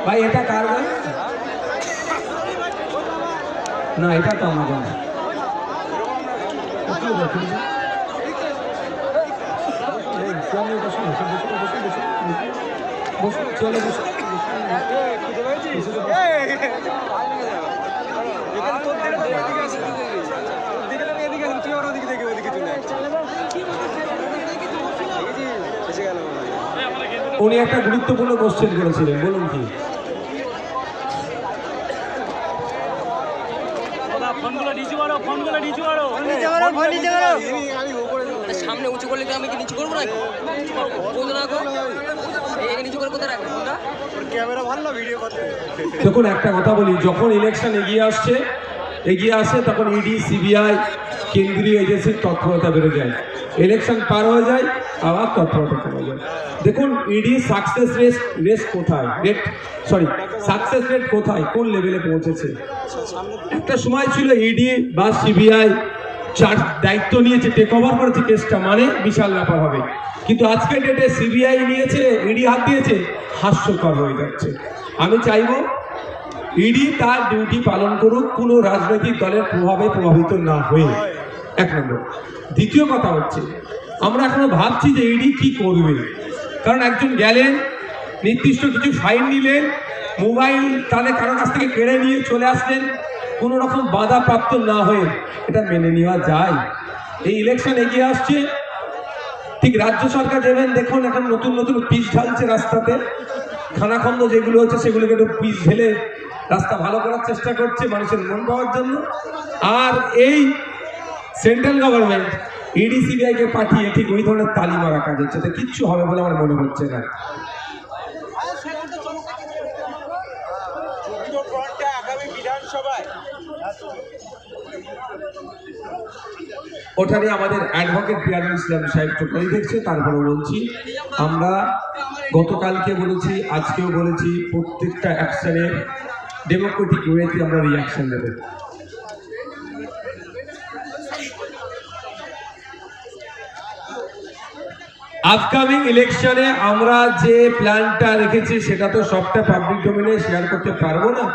ভাই এটা কার গান? না এটা তো আমার গান। উনি একটা গুরুত্বপূর্ণ কোশ্চেন করেছিলেন, বলুন কি? সামনে উঁচু করলে আমি কি নিচু করবো না? দেখুন একটা কথা বলি, যখন ইলেকশন এগিয়ে আসে তখন ইডি সিবিআই কেন্দ্রীয় এজেন্সির তৎপরতা বেড়ে যায়, ইলেকশন পার হয়ে যায় আবার তৎপরতা কমে যায়। দেখুন ইডি সাকসেস রেট কোথায়, সাকসেস রেট কোথায়, কোন লেভেলে পৌঁছেছে। একটা সময় ছিল ইডি বা সিবিআই দায়িত্ব নিয়েছে, টেক ওভার করেছে কেসটা, মানে বিশাল ব্যাপার হবে। কিন্তু আজকের ডেটে সিবিআই নিয়েছে, ইডি হাত দিয়েছে, হাস্যকর হয়ে যাচ্ছে। আমি চাইব ইডি তার ডিউটি পালন করুক, কোনো রাজনৈতিক দলের প্রভাবে প্রভাবিত না হয়ে, এক নম্বর। দ্বিতীয় কথা হচ্ছে, আমরা এখনো ভাবছি যে ইডি কি করবে, কারণ একজন গেলেন, নির্দিষ্ট কিছু ফাইন নিলেন, মোবাইল তাদের কারো কাছ থেকে কেড়ে নিয়ে চলে আসলেন, কোনো রকম বাধা প্রাপ্ত না হয়ে এটা মেনে নেওয়া যায়? এই ইলেকশন এগিয়ে আসছে, ঠিক রাজ্য সরকার দেবেন, দেখুন এখন নতুন নতুন পিচ ঢালছে রাস্তাতে, খানাখন্দ যেগুলো হচ্ছে সেগুলোকে একটু পিচ ঢেলে রাস্তা ভালো করার চেষ্টা করছে মানুষের মন পাওয়ার জন্য। আর এই সেন্ট্রাল গভর্নমেন্ট ইডি সিবিআইকে পাঠিয়ে ঠিক ওই ধরনের তালি মারা কাজ হচ্ছে, তো কিচ্ছু হবে বলে আমার মনে হচ্ছে না। ওটা নিয়ে আমাদের অ্যাডভোকেট পিয়ারুল ইসলাম সাহেব টোটালি দেখছে। তারপরে বলছি, আমরা গতকালকে বলেছি, আজকেও বলেছি, প্রত্যেকটা অ্যাকশনে ডেমোক্রেটিক ওয়েতে আমরা রিয়াকশন দেব। আপকামিং ইলেকশনে আমরা যে প্ল্যানটা রেখেছি সেটা তো সবটা পাবলিক ডোমেইনে শেয়ার করতে পারবো না,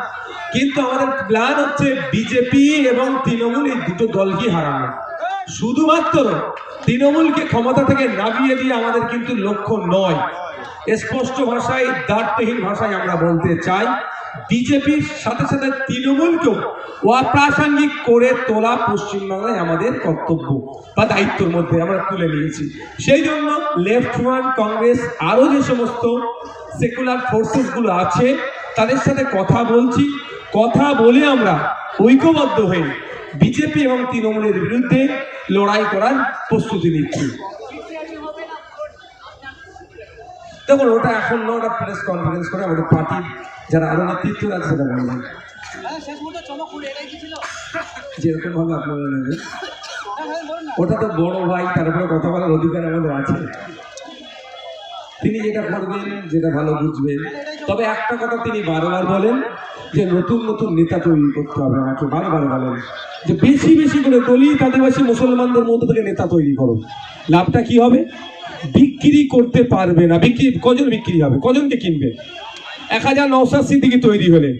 কিন্তু আমাদের প্ল্যান হচ্ছে বিজেপি এবং তৃণমূল এই দুটো দলকে হারানো। শুধুমাত্র তৃণমূলকে ক্ষমতা থেকে নামিয়ে দিয়ে আমাদের কিন্তু লক্ষ্য নয়। স্পষ্ট ভাষায়, দায়িত্বহীন ভাষায় আমরা বলতে চাই, বিজেপির সাথে সাথে তৃণমূলকেও অপ্রাসঙ্গিক করে তোলা পশ্চিমবাংলায় আমাদের কর্তব্য বা দায়িত্বের মধ্যে আমরা তুলে নিয়েছি। সেই জন্য লেফট ফ্রন্ট, কংগ্রেস, আরও যে সমস্ত সেকুলার ফোর্সেসগুলো আছে তাদের সাথে কথা বলছি, কথা বলে আমরা ঐক্যবদ্ধ হয়ে বিজেপি এবং তৃণমূলের বিরুদ্ধে লড়াই করার প্রস্তুতি নিচ্ছি। দেখুন ওটা এখন না, ওটা প্রেস কনফারেন্স করে আমাদের পার্টির যারা আরো নেতৃত্ব আছে সেটা বলবেন, যেরকম ভাবে আপনারা নেবেন। ওটা তো বড় ভাই, তারপরে কথা বলার অধিকার আমাদের আছে, তিনি যেটা করবেন, যেটা ভালো বুঝবেন। তবে একটা কথা তিনি বারবার বলেন যে নতুন নতুন নেতা তৈরি করতে হবে, আমাকে বারবার বলেন যে বেশি বেশি করে দলিত আদিবাসী মুসলমানদের মধ্যে থেকে নেতা তৈরি করো। লাভটা কি হবে? বিক্রি করতে পারবে না। কজন বিক্রি হবে, কজনকে কিনবে? 1000 নওশাদ সিদ্দিকী তৈরি হলে,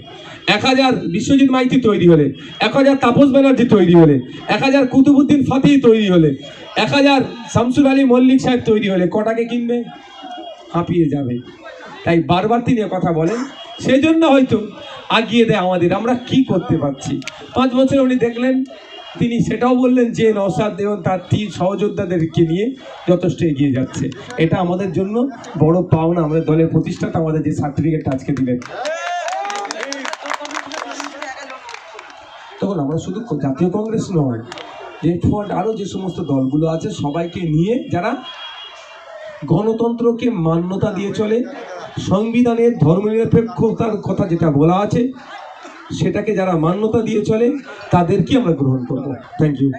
1000 বিশ্বজিৎ মাইতি তৈরি হলে, 1000 তাপস ব্যানার্জি তৈরি হলে, 1000 কুতুবুদ্দিন ফাতিহ তৈরি হলে, 1000 শামসুল আলী মল্লিক সাহেব তৈরি হলে কটাকে কিনবে? হাঁপিয়ে যাবে। তাই বারবার তিনি কথা বলেন, সেই জন্য হয়তো আগিয়ে দেয় আমাদের। আমরা কি করতে পারছি? 5 বছর উনি দেখলেন, তিনি সেটাও বললেন যে নওশাদ এবং তার 3 সহযোদ্ধাদেরকে নিয়ে যথেষ্ট এগিয়ে যাচ্ছে। এটা আমাদের জন্য বড় পাওনা, আমাদের দলের প্রতিষ্ঠাতা আমাদের যে সার্টিফিকেটটা আজকে দিলেন। তখন আমরা শুধু জাতীয় কংগ্রেস নয়, লেফট ফ্রন্ট আরও যে সমস্ত দলগুলো আছে সবাইকে নিয়ে, যারা গণতন্ত্রকে মান্যতা দিয়ে চলে, সংবিধানের ধর্মনিরপেক্ষতার কথা যেটা বলা আছে সেটাকে যারা মান্যতা দিয়ে চলে, তাদেরকে আমরা গ্রহণ করব। Thank you.